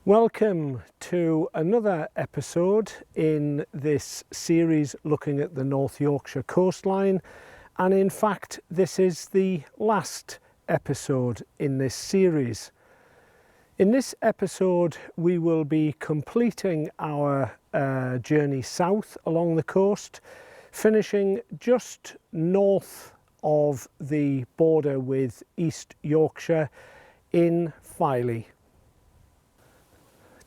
Welcome to another episode in this series looking at the North Yorkshire coastline, and in fact this is the last episode in this series. In this episode we will be completing our journey south along the coast, finishing just north of the border with East Yorkshire in Filey.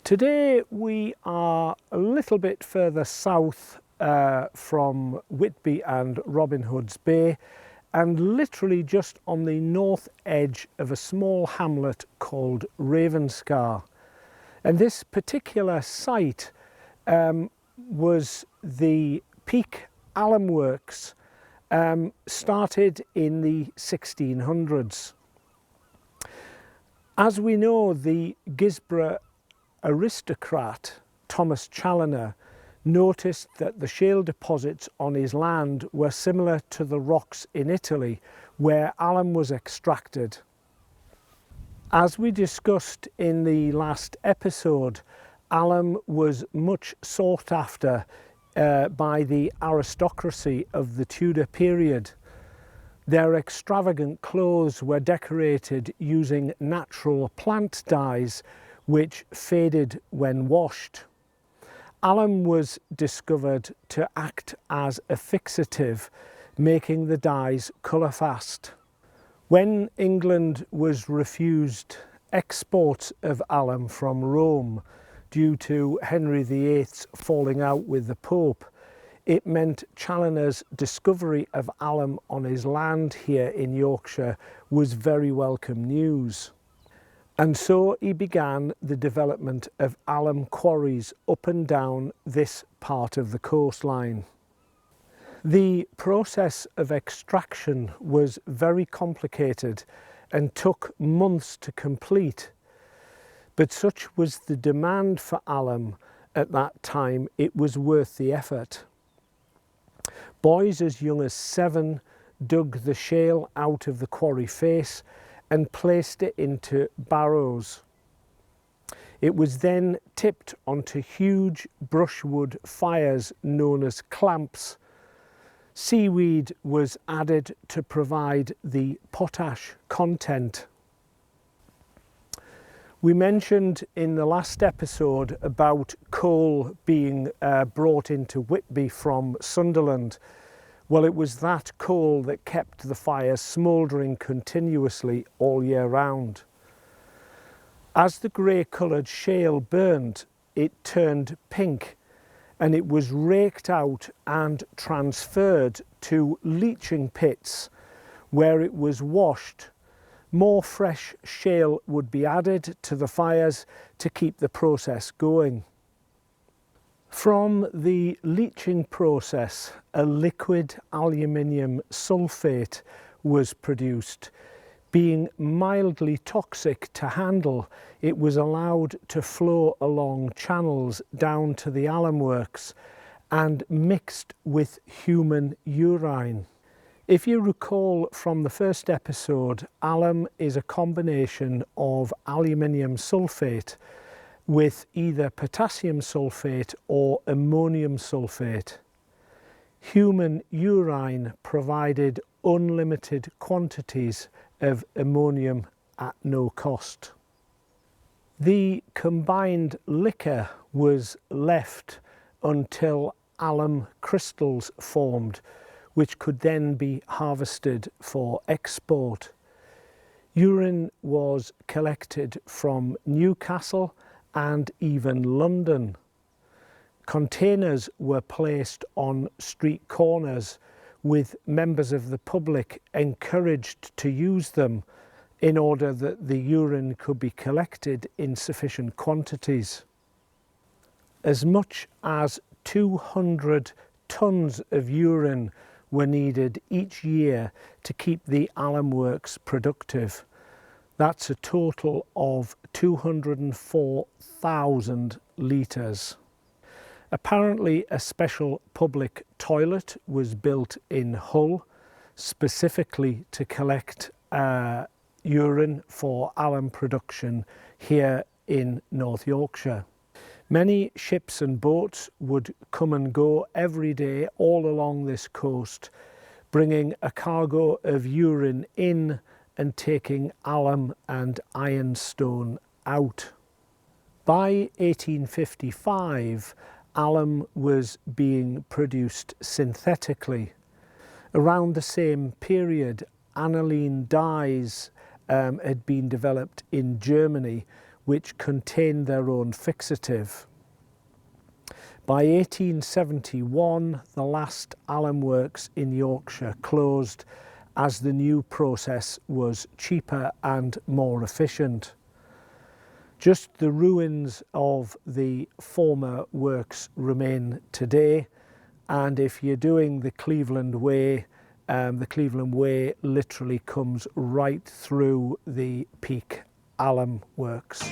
Today we are a little bit further south from Whitby and Robin Hood's Bay, and literally just on the north edge of a small hamlet called Ravenscar. And this particular site was the Peak Alum Works, started in the 1600s. As we know, the Gisborough aristocrat Thomas Challoner noticed that the shale deposits on his land were similar to the rocks in Italy where alum was extracted. As we discussed in the last episode, alum was much sought after by the aristocracy of the Tudor period. Their extravagant clothes were decorated using natural plant dyes which faded when washed. Alum was discovered to act as a fixative, making the dyes colour fast. When England was refused exports of alum from Rome due to Henry VIII's falling out with the Pope, it meant Challoner's discovery of alum on his land here in Yorkshire was very welcome news. And so he began the development of alum quarries up and down this part of the coastline. The process of extraction was very complicated and took months to complete, but such was the demand for alum at that time, it was worth the effort. Boys as young as 7 dug the shale out of the quarry face and placed it into barrows. It was then tipped onto huge brushwood fires known as clamps. Seaweed was added to provide the potash content. We mentioned in the last episode about coal being brought into Whitby from Sunderland. Well, it was that coal that kept the fires smouldering continuously all year round. As the grey-coloured shale burned, it turned pink, and it was raked out and transferred to leaching pits where it was washed. More fresh shale would be added to the fires to keep the process going. From the leaching process, a liquid aluminium sulfate was produced. Being mildly toxic to handle, it was allowed to flow along channels down to the alum works and mixed with human urine. If you recall from the first episode, alum is a combination of aluminium sulfate with either potassium sulfate or ammonium sulfate. Human urine provided unlimited quantities of ammonium at no cost. The combined liquor was left until alum crystals formed, which could then be harvested for export. Urine was collected from Newcastle and even London. Containers were placed on street corners with members of the public encouraged to use them in order that the urine could be collected in sufficient quantities. As much as 200 tonnes of urine were needed each year to keep the alum works productive. That's a total of 204,000 litres. Apparently a special public toilet was built in Hull specifically to collect urine for alum production here in North Yorkshire. Many ships and boats would come and go every day all along this coast, bringing a cargo of urine in and taking alum and ironstone out. By 1855, alum was being produced synthetically. Around the same period, aniline dyes had been developed in Germany, which contained their own fixative. By 1871, the last alum works in Yorkshire closed as the new process was cheaper and more efficient. Just the ruins of the former works remain today, and if you're doing the Cleveland Way literally comes right through the Peak alum works.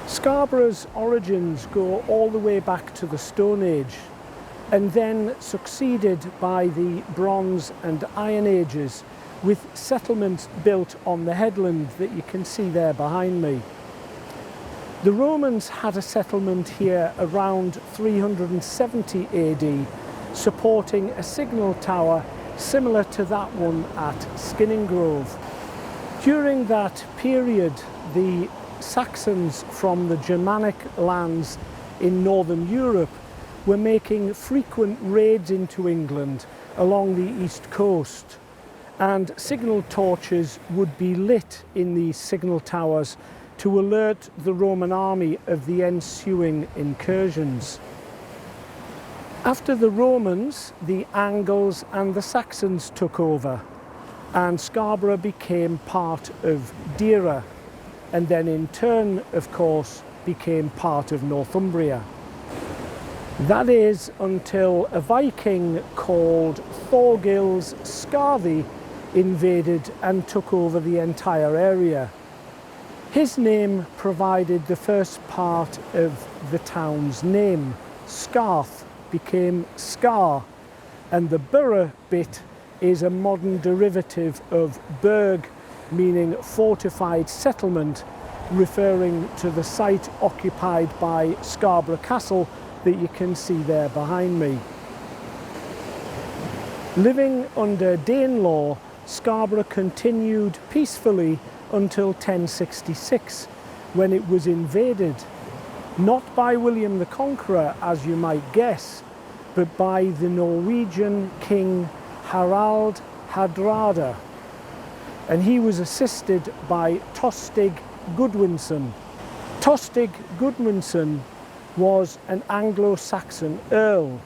Scarborough's origins go all the way back to the Stone Age and then succeeded by the Bronze and Iron Ages with settlements built on the headland that you can see there behind me. The Romans had a settlement here around 370 AD supporting a signal tower similar to that one at Skinninggrove. During that period, the Saxons from the Germanic lands in northern Europe were making frequent raids into England along the east coast, and signal torches would be lit in these signal towers to alert the Roman army of the ensuing incursions. After the Romans, the Angles and the Saxons took over, and Scarborough became part of Deira, and then in turn, of course, became part of Northumbria. That is until a Viking called Thorgils Skarthi invaded and took over the entire area. His name provided the first part of the town's name. Scarth became Scar, and the borough bit is a modern derivative of burg, meaning fortified settlement, referring to the site occupied by Scarborough Castle that you can see there behind me. Living under Danelaw, Scarborough continued peacefully until 1066, when it was invaded, not by William the Conqueror, as you might guess, but by the Norwegian king Harald Hardrada, and he was assisted by Tostig Gudwinson. Tostig Gudwinson was an Anglo-Saxon earl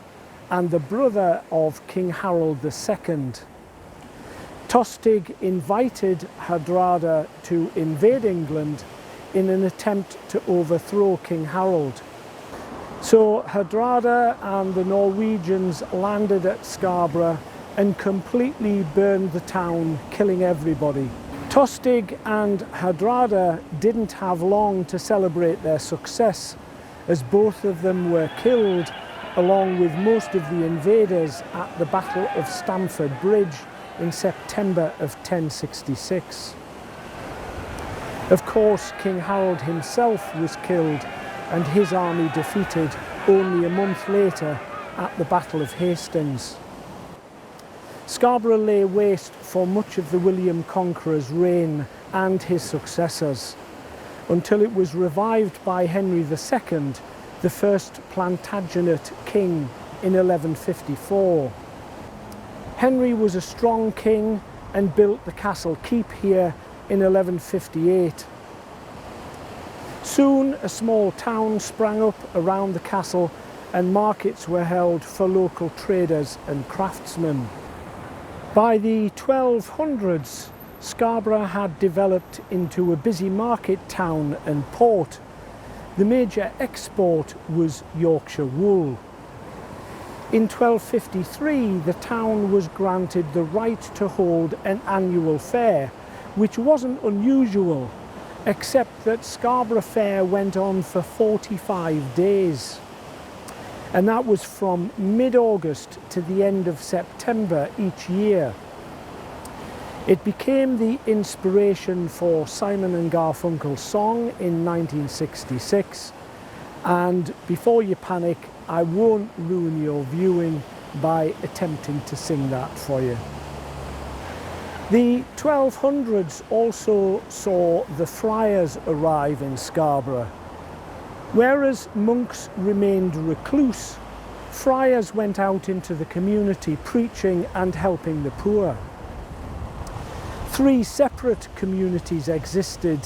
and the brother of King Harold II. Tostig invited Hardrada to invade England in an attempt to overthrow King Harold. So Hardrada and the Norwegians landed at Scarborough and completely burned the town, killing everybody. Tostig and Hardrada didn't have long to celebrate their success, as both of them were killed along with most of the invaders at the Battle of Stamford Bridge in September of 1066. Of course, King Harold himself was killed and his army defeated only a month later at the Battle of Hastings. Scarborough lay waste for much of the William Conqueror's reign and his successors, until it was revived by Henry II, the first Plantagenet king, in 1154. Henry was a strong king and built the castle keep here in 1158. Soon a small town sprang up around the castle and markets were held for local traders and craftsmen. By the 1200s, Scarborough had developed into a busy market town and port. The major export was Yorkshire wool. In 1253, the town was granted the right to hold an annual fair, which wasn't unusual, except that Scarborough Fair went on for 45 days. And that was from mid-August to the end of September each year. It became the inspiration for Simon and Garfunkel's song in 1966. And before you panic, I won't ruin your viewing by attempting to sing that for you. The 1200s also saw the friars arrive in Scarborough. Whereas monks remained recluse, friars went out into the community preaching and helping the poor. 3 separate communities existed: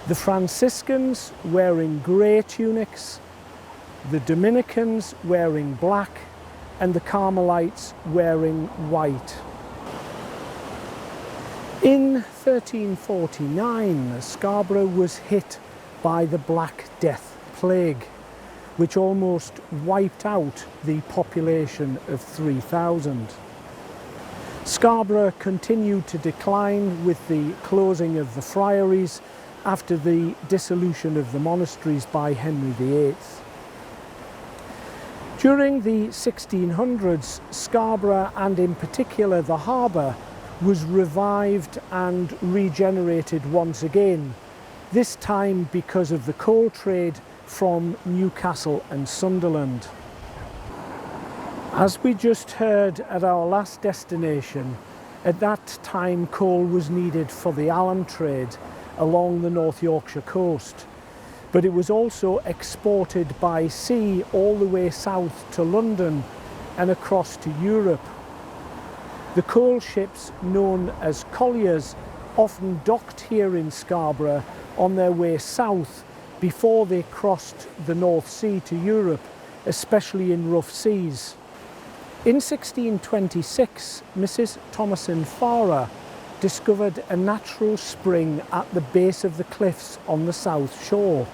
the Franciscans wearing grey tunics, the Dominicans wearing black, and the Carmelites wearing white. In 1349, Scarborough was hit by the Black Death plague, which almost wiped out the population of 3,000. Scarborough continued to decline with the closing of the friaries after the dissolution of the monasteries by Henry VIII. During the 1600s, Scarborough, and in particular the harbour, was revived and regenerated once again, this time because of the coal trade from Newcastle and Sunderland. As we just heard at our last destination, at that time coal was needed for the alum trade along the North Yorkshire coast, but it was also exported by sea all the way south to London and across to Europe. The coal ships, known as colliers, often docked here in Scarborough on their way south before they crossed the North Sea to Europe, especially in rough seas. In 1626, Mrs. Thomason Farrer discovered a natural spring at the base of the cliffs on the south shore.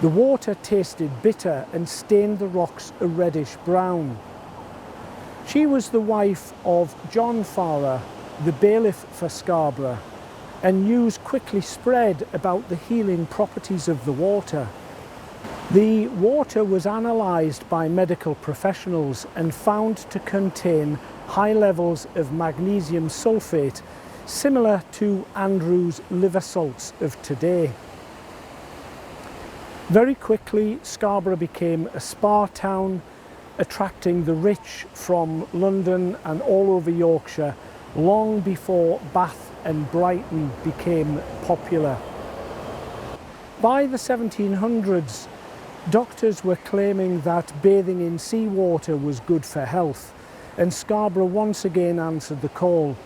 The water tasted bitter and stained the rocks a reddish brown. She was the wife of John Farrer, the bailiff for Scarborough, and news quickly spread about the healing properties of the water. The water was analysed by medical professionals and found to contain high levels of magnesium sulfate, similar to Andrew's liver salts of today. Very quickly, Scarborough became a spa town, attracting the rich from London and all over Yorkshire long before Bath and Brighton became popular. By the 1700s, doctors were claiming that bathing in seawater was good for health, and Scarborough once again answered the call.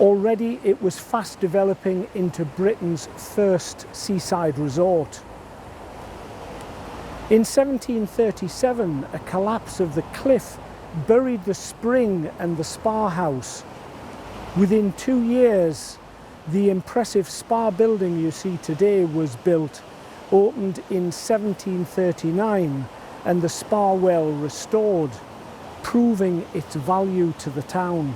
Already it was fast developing into Britain's first seaside resort. In 1737, a collapse of the cliff buried the spring and the spa house. Within 2 years, The impressive spa building you see today was built, opened in 1739, and the spa well restored, proving its value to the town.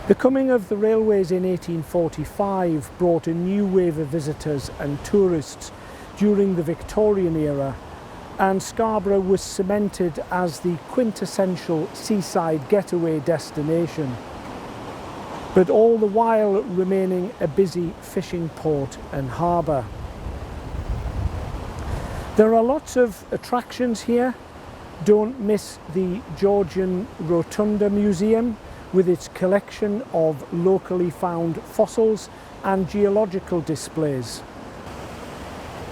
The coming of the railways in 1845 brought a new wave of visitors and tourists during the Victorian era, and Scarborough was cemented as the quintessential seaside getaway destination, but all the while remaining a busy fishing port and harbour. There are lots of attractions here. Don't miss the Georgian Rotunda Museum with its collection of locally found fossils and geological displays.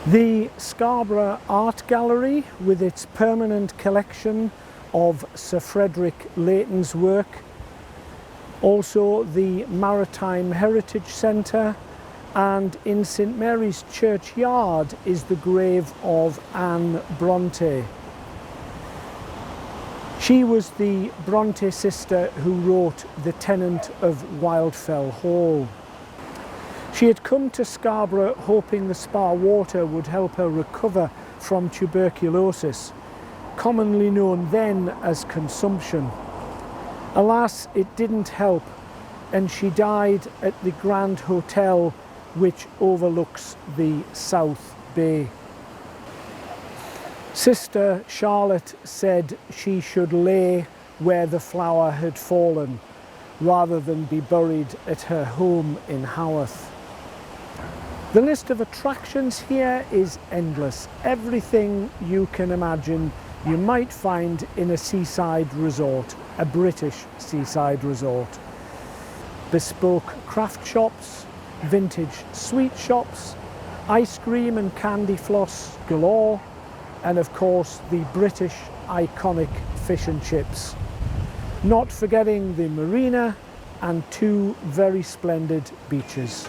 The Scarborough Art Gallery with its permanent collection of Sir Frederick Leighton's work. Also the Maritime Heritage Centre, and in St Mary's Churchyard is the grave of Anne Bronte. She was the Bronte sister who wrote The Tenant of Wildfell Hall. She had come to Scarborough hoping the spa water would help her recover from tuberculosis, commonly known then as consumption. Alas, it didn't help, and she died at the Grand Hotel, which overlooks the South Bay. Sister Charlotte said she should lay where the flower had fallen, rather than be buried at her home in Haworth. The list of attractions here is endless. Everything you can imagine you might find in a seaside resort, a British seaside resort. Bespoke craft shops, vintage sweet shops, ice cream and candy floss galore, and of course the British iconic fish and chips. Not forgetting the marina and two very splendid beaches.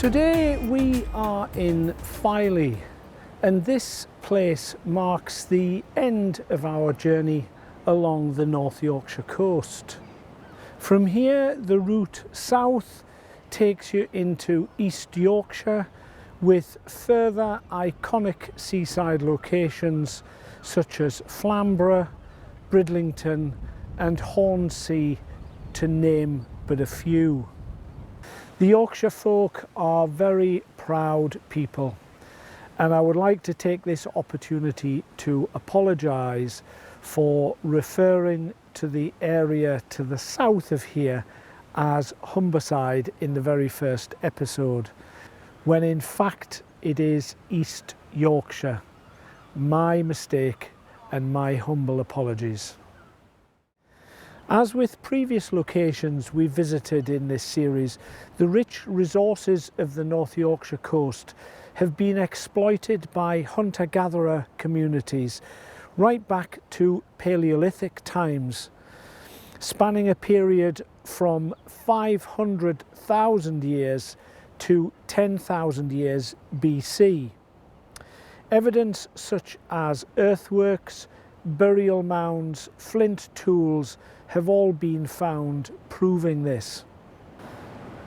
Today we are in Filey, and this place marks the end of our journey along the North Yorkshire coast. From here the route south takes you into East Yorkshire with further iconic seaside locations such as Flamborough, Bridlington and Hornsea, to name but a few. The Yorkshire folk are very proud people, and I would like to take this opportunity to apologise for referring to the area to the south of here as Humberside in the very first episode, when in fact it is East Yorkshire. My mistake and my humble apologies. As with previous locations we visited in this series, the rich resources of the North Yorkshire coast have been exploited by hunter-gatherer communities right back to Paleolithic times, spanning a period from 500,000 years to 10,000 years BC. Evidence such as earthworks, burial mounds, flint tools have all been found proving this.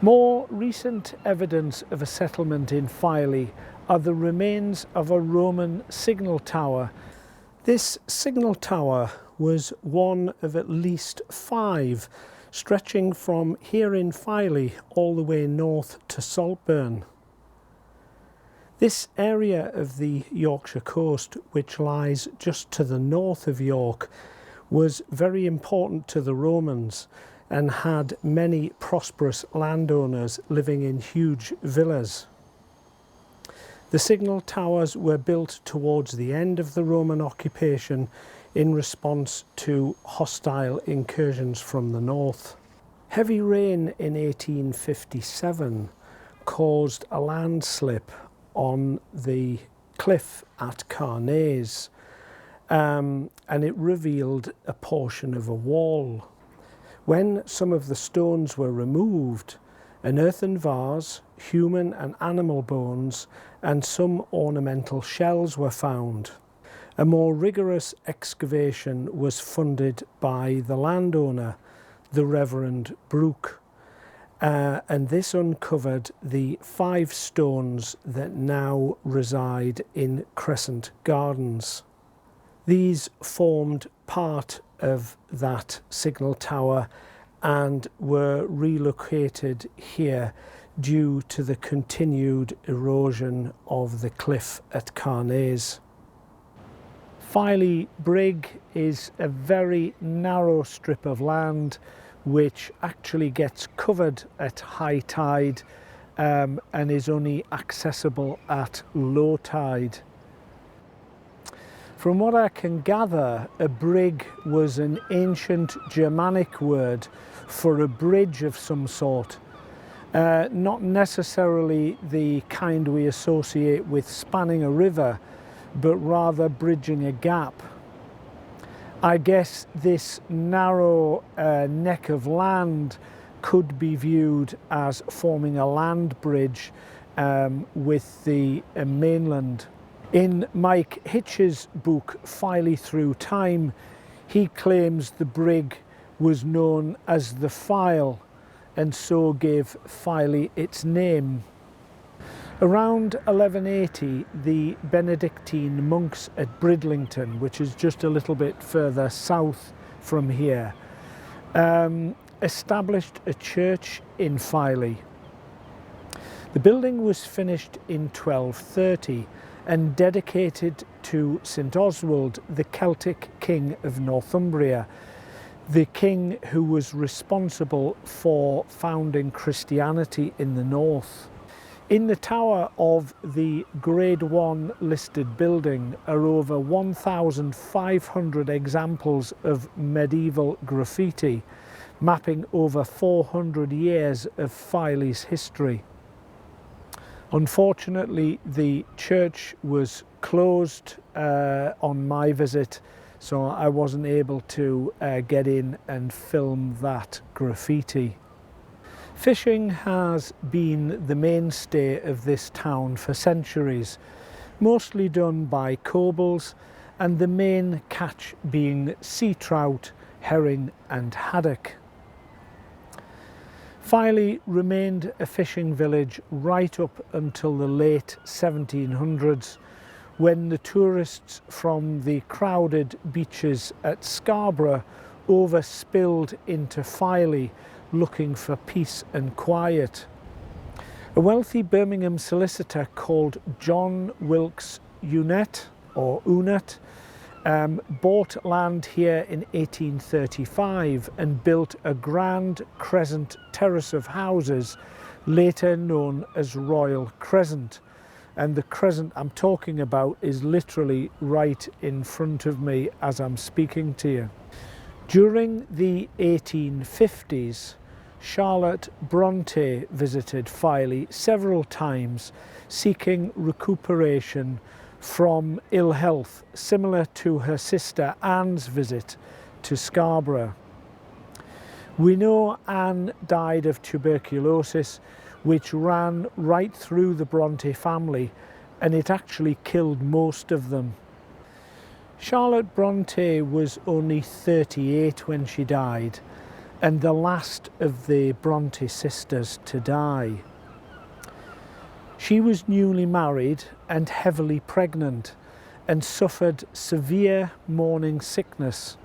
More recent evidence of a settlement in Filey are the remains of a Roman signal tower. This signal tower was one of at least 5 stretching from here in Filey all the way north to Saltburn. This area of the Yorkshire coast, which lies just to the north of York, was very important to the Romans and had many prosperous landowners living in huge villas. The signal towers were built towards the end of the Roman occupation in response to hostile incursions from the north. Heavy rain in 1857 caused a landslip on the cliff at Carnaze, and it revealed a portion of a wall. When some of the stones were removed, an earthen vase, human and animal bones, and some ornamental shells were found. A more rigorous excavation was funded by the landowner, the Reverend Brooke, and this uncovered the 5 stones that now reside in Crescent Gardens. These formed part of that signal tower and were relocated here due to the continued erosion of the cliff at Carnaze. Filey Brig is a very narrow strip of land which actually gets covered at high tide and is only accessible at low tide. From what I can gather, a brig was an ancient Germanic word for a bridge of some sort, not necessarily the kind we associate with spanning a river, but rather bridging a gap. I guess this narrow neck of land could be viewed as forming a land bridge with the mainland. In Mike Hitch's book Filey Through Time, he claims the brig was known as the File and so gave Filey its name. Around 1180, the Benedictine monks at Bridlington, which is just a little bit further south from here, established a church in Filey. The building was finished in 1230 and dedicated to St Oswald, the Celtic king of Northumbria, the king who was responsible for founding Christianity in the north. In the tower of the Grade 1 listed building are over 1,500 examples of medieval graffiti, mapping over 400 years of Filey's history. Unfortunately, the church was closed on my visit, so I wasn't able to get in and film that graffiti. Fishing has been the mainstay of this town for centuries, mostly done by cobles, and the main catch being sea trout, herring and haddock. Filey remained a fishing village right up until the late 1700s, when the tourists from the crowded beaches at Scarborough overspilled into Filey looking for peace and quiet. A wealthy Birmingham solicitor called John Wilkes Unet bought land here in 1835 and built a grand crescent terrace of houses, later known as Royal Crescent. And the crescent I'm talking about is literally right in front of me as I'm speaking to you. During the 1850s, Charlotte Bronte visited Filey several times, seeking recuperation from ill health, similar to her sister Anne's visit to Scarborough. We know Anne died of tuberculosis, which ran right through the Bronte family, and it actually killed most of them. Charlotte Bronte was only 38 when she died, and the last of the Bronte sisters to die. She was newly married and heavily pregnant and suffered severe morning sickness.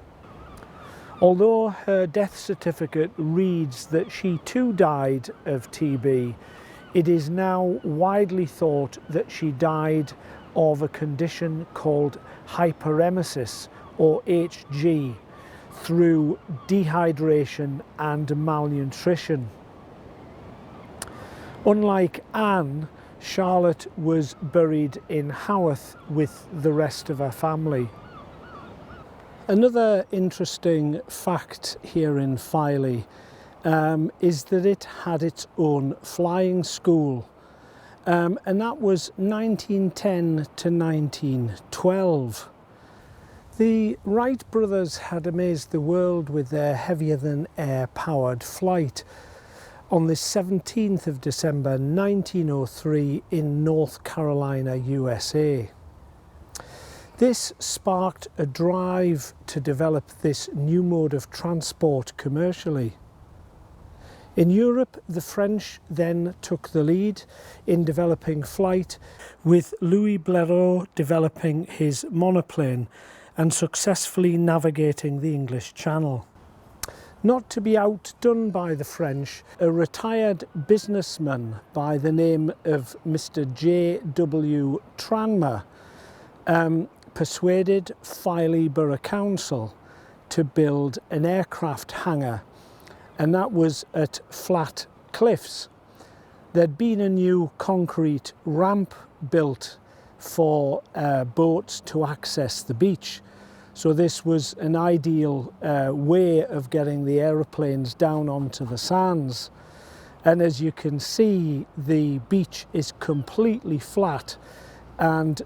Although her death certificate reads that she too died of TB, it is now widely thought that she died of a condition called hyperemesis, or HG, through dehydration and malnutrition. Unlike Anne, Charlotte was buried in Haworth with the rest of her family. Another interesting fact here in Filey is that it had its own flying school, and that was 1910 to 1912. The Wright brothers had amazed the world with their heavier-than-air powered flight on the 17th of December 1903 in North Carolina, USA. This sparked a drive to develop this new mode of transport commercially. In Europe, the French then took the lead in developing flight, with Louis Blériot developing his monoplane and successfully navigating the English Channel. Not to be outdone by the French, a retired businessman by the name of Mr. J.W. Tranmere persuaded Filey Borough Council to build an aircraft hangar, and that was at Flat Cliffs. There'd been a new concrete ramp built for boats to access the beach, so this was an ideal way of getting the aeroplanes down onto the sands. And as you can see, the beach is completely flat and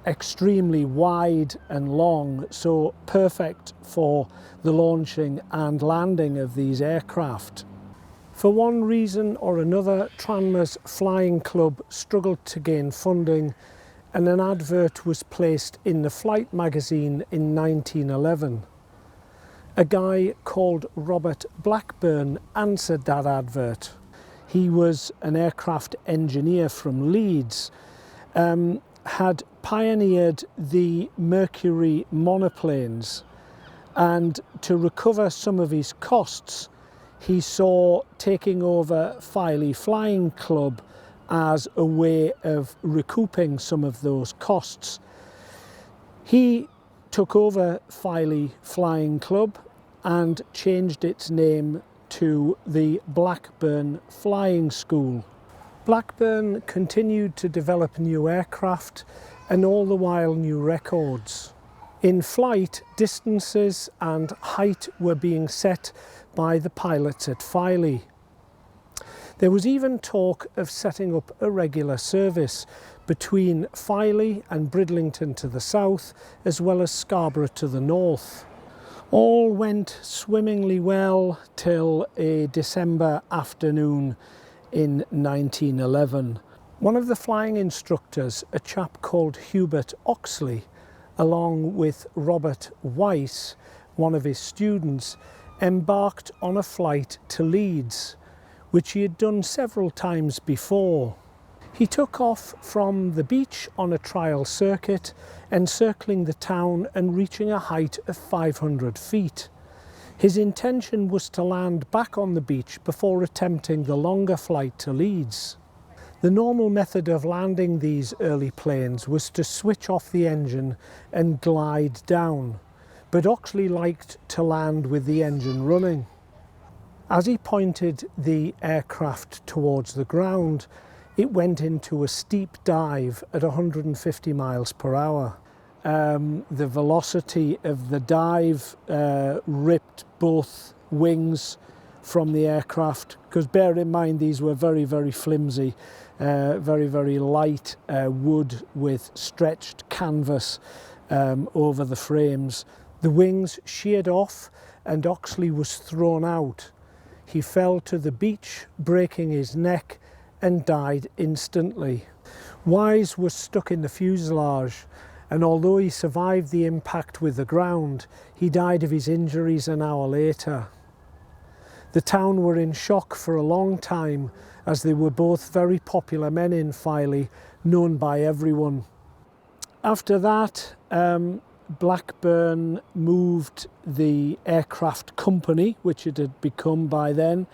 extremely wide and long, so perfect for the launching and landing of these aircraft. For one reason or another, Tranmere's flying club struggled to gain funding, and an advert was placed in the Flight magazine in 1911. A guy called Robert Blackburn answered that advert. He was an aircraft engineer from Leeds, had pioneered the Mercury monoplanes, and to recover some of his costs, he saw taking over Filey Flying Club as a way of recouping some of those costs. He took over Filey Flying Club and changed its name to the Blackburn Flying School. Blackburn continued to develop new aircraft and all the while new records. In flight, distances and height were being set by the pilots at Filey. There was even talk of setting up a regular service between Filey and Bridlington to the south, as well as Scarborough to the north. All went swimmingly well till a December afternoon in 1911. One of the flying instructors, a chap called Hubert Oxley, along with Robert Weiss, one of his students, embarked on a flight to Leeds, which he had done several times before. He took off from the beach on a trial circuit, encircling the town and reaching a height of 500 feet. His intention was to land back on the beach before attempting the longer flight to Leeds. The normal method of landing these early planes was to switch off the engine and glide down, but Oxley liked to land with the engine running. As he pointed the aircraft towards the ground, it went into a steep dive at 150 miles per hour. The velocity of the dive ripped both wings from the aircraft, because bear in mind these were very, very flimsy, very, very light wood with stretched canvas over the frames. The wings sheared off and Oxley was thrown out. He fell to the beach, breaking his neck, and died instantly. Wise was stuck in the fuselage, and although he survived the impact with the ground, he died of his injuries an hour later. The town were in shock for a long time, as they were both very popular men in Filey, known by everyone. After that, Blackburn moved the aircraft company, which it had become by then,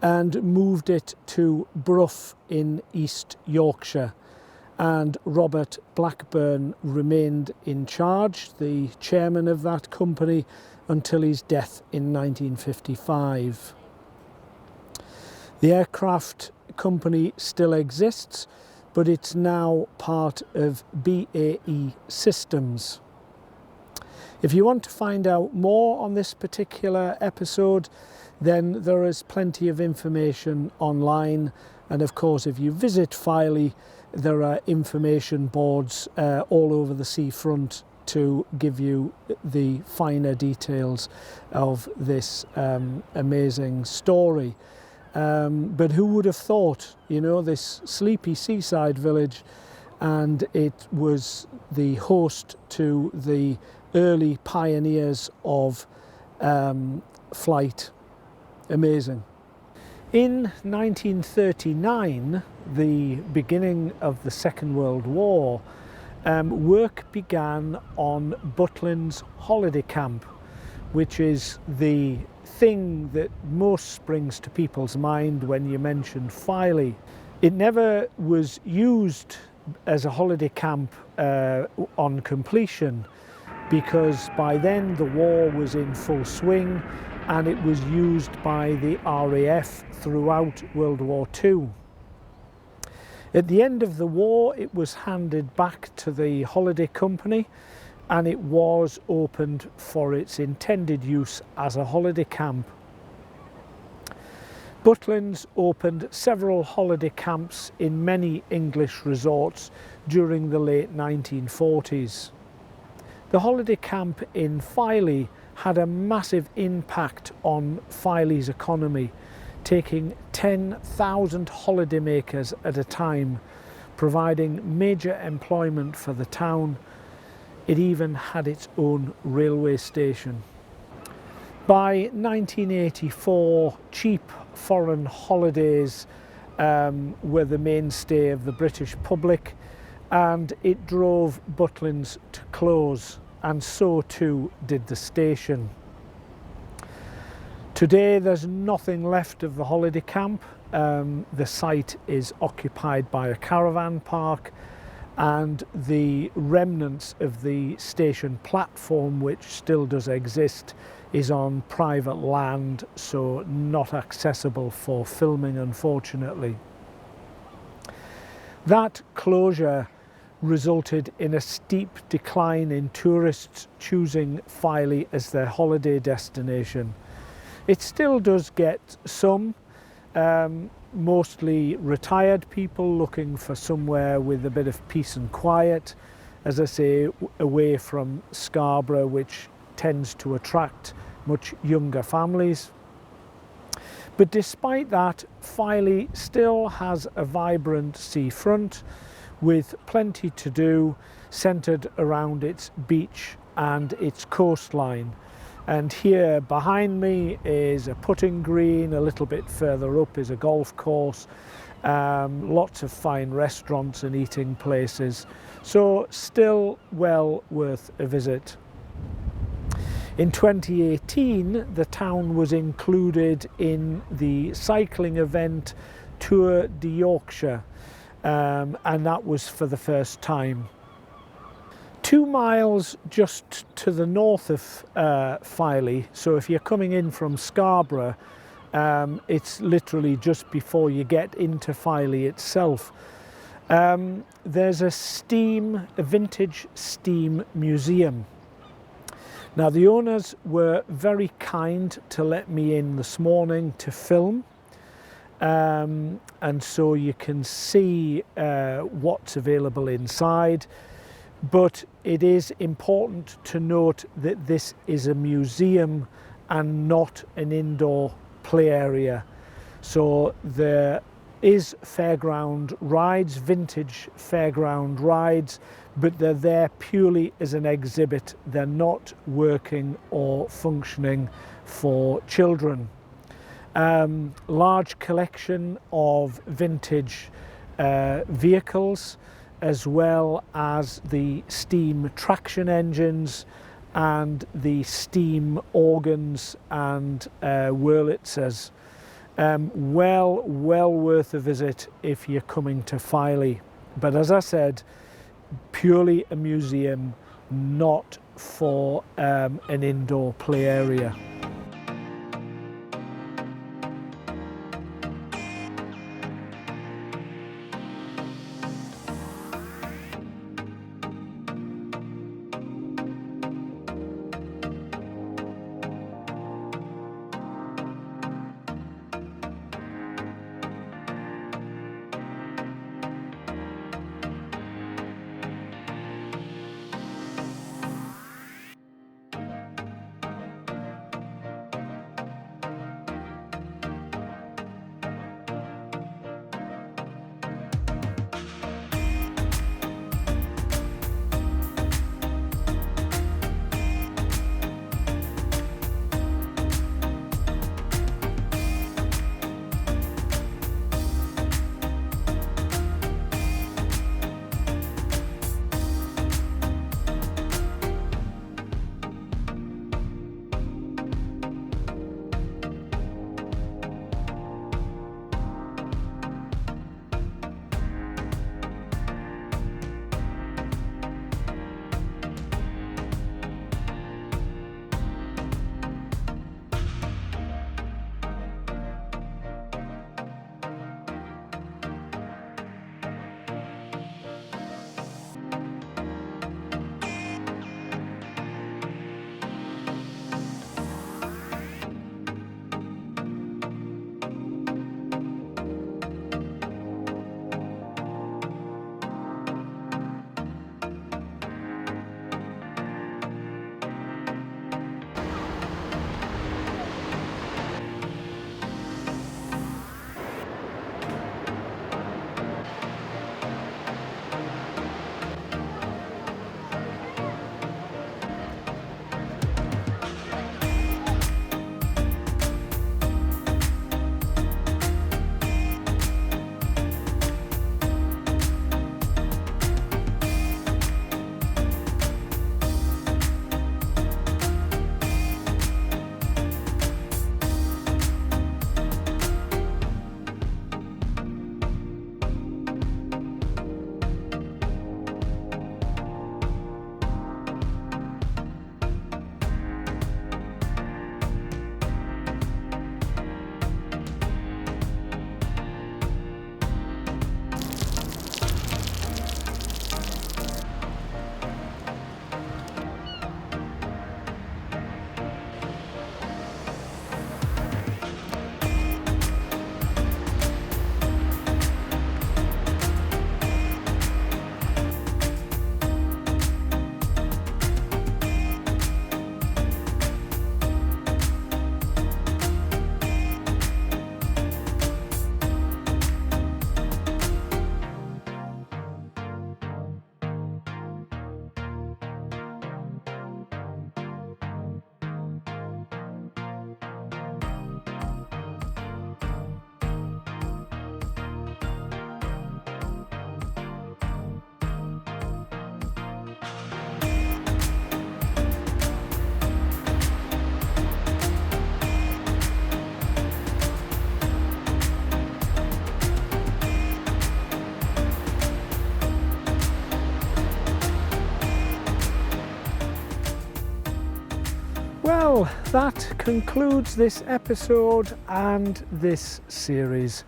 and moved it to Brough in East Yorkshire, and Robert Blackburn remained in charge, the chairman of that company, until his death in 1955. The aircraft company still exists, but it's now part of BAE Systems. If you want to find out more on this particular episode, then there is plenty of information online, and of course if you visit Filey, there are information boards all over the seafront to give you the finer details of this amazing story. But who would have thought, you know, this sleepy seaside village, and it was the host to the early pioneers of flight. Amazing. In 1939, the beginning of the Second World War, work began on Butlins holiday camp, which is the thing that most springs to people's mind when you mention Filey. It never was used as a holiday camp on completion, because by then the war was in full swing and it was used by the RAF throughout World War II. At the end of the war, it was handed back to the holiday company, and it was opened for its intended use as a holiday camp. Butlins opened several holiday camps in many English resorts during the late 1940s. The holiday camp in Filey had a massive impact on Filey's economy, taking 10,000 holidaymakers at a time, providing major employment for the town. It even had its own railway station. By 1984, cheap foreign holidays were the mainstay of the British public, and it drove Butlins to close, and so too did the station. Today there's nothing left of the holiday camp. The site is occupied by a caravan park, and the remnants of the station platform, which still does exist, is on private land, so not accessible for filming, unfortunately. That closure resulted in a steep decline in tourists choosing Filey as their holiday destination. It still does get some, mostly retired people looking for somewhere with a bit of peace and quiet, as I say, away from Scarborough, which tends to attract much younger families. But despite that, Filey still has a vibrant seafront with plenty to do, centred around its beach and its coastline. And here behind me is a putting green, a little bit further up is a golf course, lots of fine restaurants and eating places, so still well worth a visit. In 2018, the town was included in the cycling event Tour de Yorkshire, and that was for the first time. 2 miles just to the north of Filey, so if you're coming in from Scarborough, it's literally just before you get into Filey itself. There's a vintage steam museum. Now, the owners were very kind to let me in this morning to film, and so you can see what's available inside. But it is important to note that this is a museum and not an indoor play area. So there is fairground rides, vintage fairground rides, but they're there purely as an exhibit. They're not working or functioning for children. Large collection of vintage vehicles, as well as the steam traction engines and the steam organs and Wurlitzers. Well worth a visit if you're coming to Filey. But as I said, purely a museum, not for an indoor play area. that concludes this episode and this series.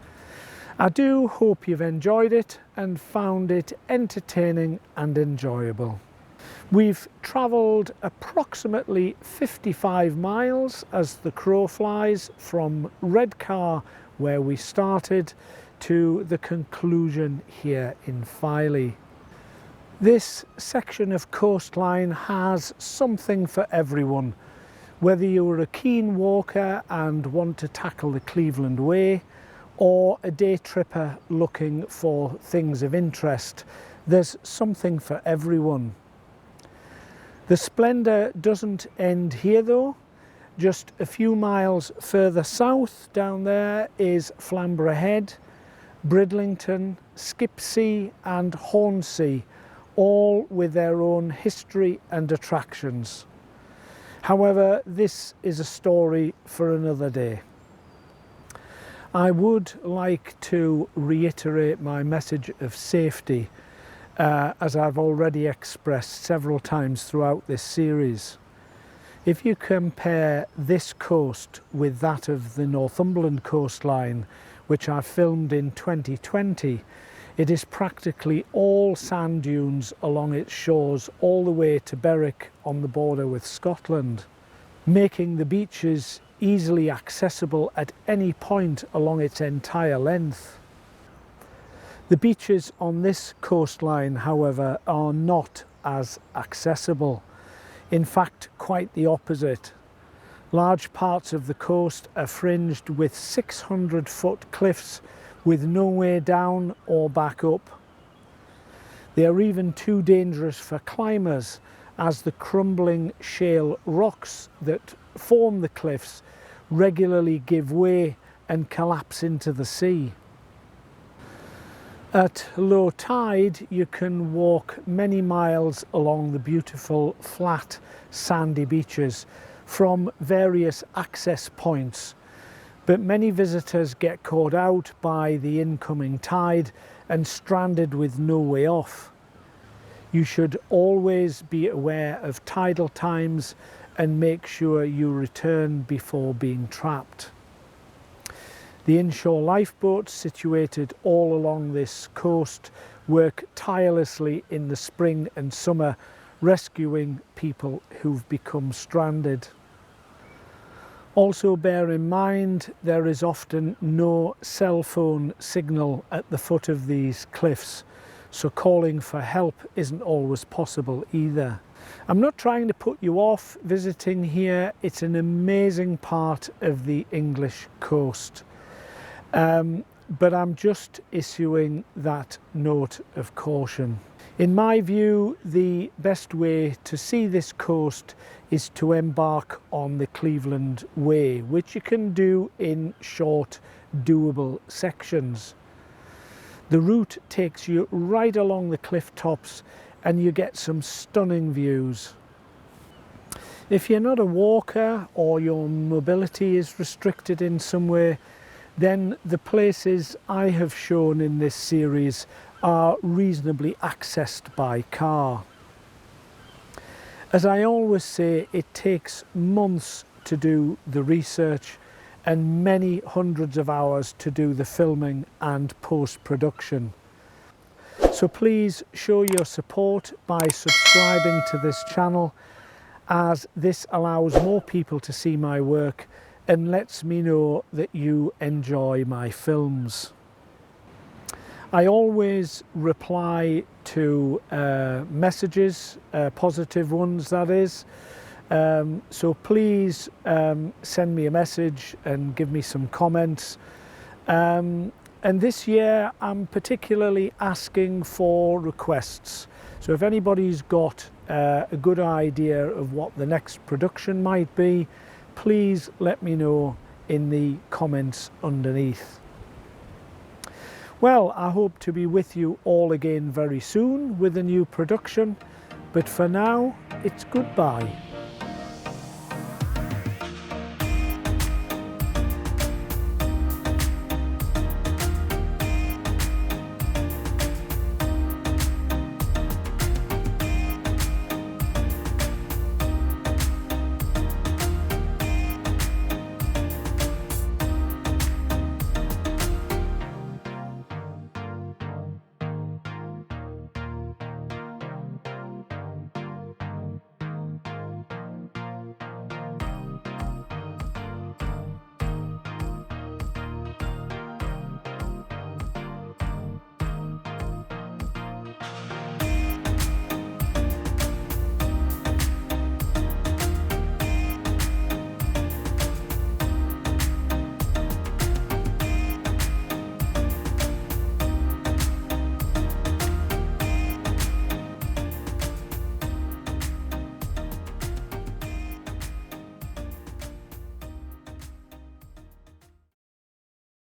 I do hope you've enjoyed it and found it entertaining and enjoyable. We've travelled approximately 55 miles as the crow flies from Ravenscar, where we started, to the conclusion here in Filey. This section of coastline has something for everyone, whether you're a keen walker and want to tackle the Cleveland Way, or a day tripper looking for things of interest. There's something for everyone. The splendour doesn't end here though. Just a few miles further south down there is Flamborough Head, Bridlington, Skipsea and Hornsea, all with their own history and attractions. However, this is a story for another day. I would like to reiterate my message of safety, as I've already expressed several times throughout this series. If you compare this coast with that of the Northumberland coastline, which I filmed in 2020, it is practically all sand dunes along its shores all the way to Berwick on the border with Scotland, making the beaches easily accessible at any point along its entire length. The beaches on this coastline, however, are not as accessible. In fact, quite the opposite. Large parts of the coast are fringed with 600-foot cliffs with no way down or back up. They are even too dangerous for climbers, as the crumbling shale rocks that form the cliffs regularly give way and collapse into the sea. At low tide, you can walk many miles along the beautiful flat sandy beaches from various access points, but many visitors get caught out by the incoming tide and stranded with no way off. You should always be aware of tidal times and make sure you return before being trapped. The inshore lifeboats situated all along this coast work tirelessly in the spring and summer, rescuing people who've become stranded. Also bear in mind there is often no cell phone signal at the foot of these cliffs, so calling for help isn't always possible either. I'm not trying to put you off visiting here. It's an amazing part of the English coast. But I'm just issuing that note of caution. In my view, the best way to see this coast is to embark on the Cleveland Way, which you can do in short, doable sections. The route takes you right along the cliff tops and you get some stunning views. If you're not a walker or your mobility is restricted in some way, then the places I have shown in this series are reasonably accessed by car. As I always say, it takes months to do the research and many hundreds of hours to do the filming and post-production. So please show your support by subscribing to this channel, as this allows more people to see my work and lets me know that you enjoy my films. I always reply to messages, positive ones that is, so please send me a message and give me some comments. And this year I'm particularly asking for requests, so if anybody's got a good idea of what the next production might be, please let me know in the comments underneath. Well, I hope to be with you all again very soon with a new production, but for now, it's goodbye.